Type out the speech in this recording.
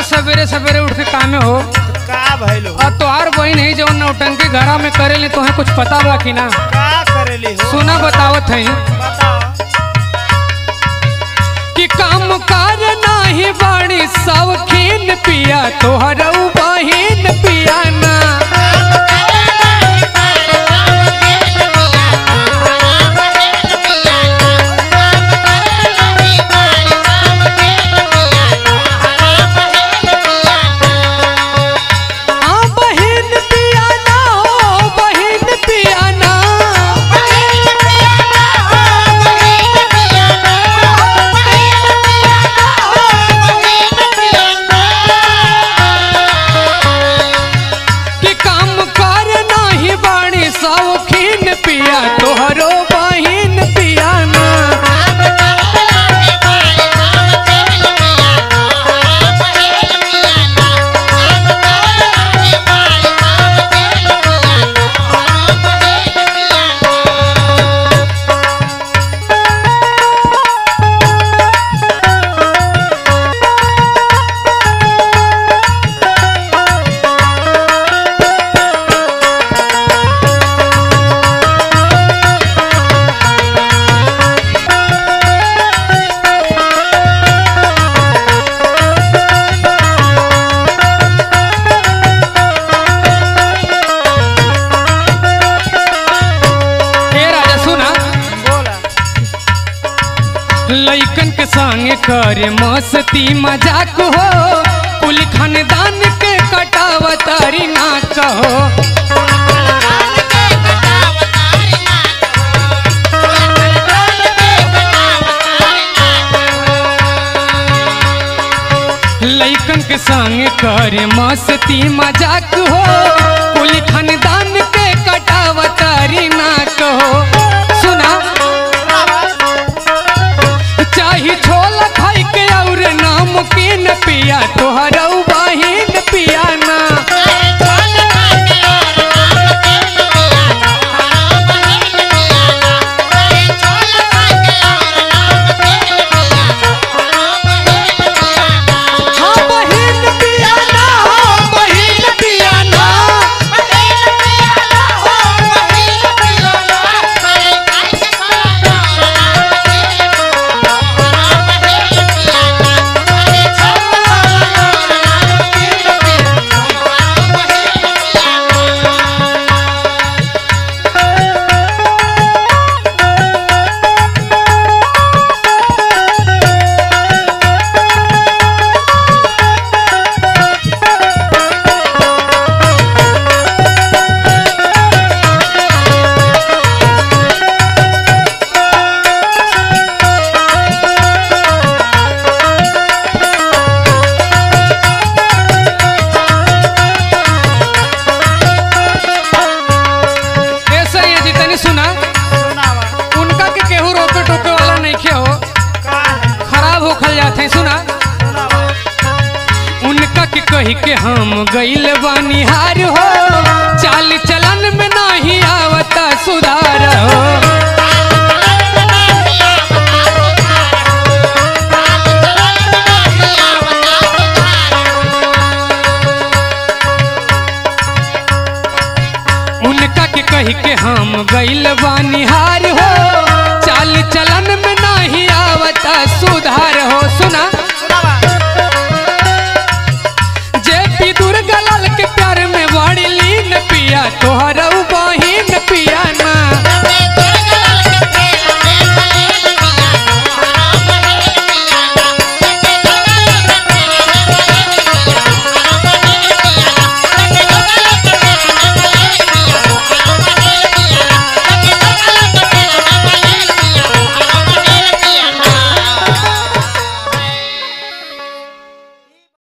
सवेरे सवेरे उठ के कामे हो का भइलो और तोहार बहन है जौन नौटंकी घरा में करेले तोहे कुछ पता बा कि ना? का करेली हो सुना बतावत है बताओ कि काम कार नाही बाड़ी शौकीन पिया तोहर बहन पिया ना। शौकीन पिया तोहरो बहिन पिया ना। लइकन के संग करे मस्ती मजाक हो कुल खानदान के कटावतारी ना कहो। लइकन के संग करे मस्ती मजाक हो कुल खानदान के कटावतारी ना कहो। सुना चाही छोला खाई के और नमकीन पिया तोहरा बहिन पिया ना। हाँ बहिन पिया ना, बहिन पिया ना। उनका के कही के हम गइल बानी हार हो चाल चलन में नहीं आवता सुधार हो। उनका के कही के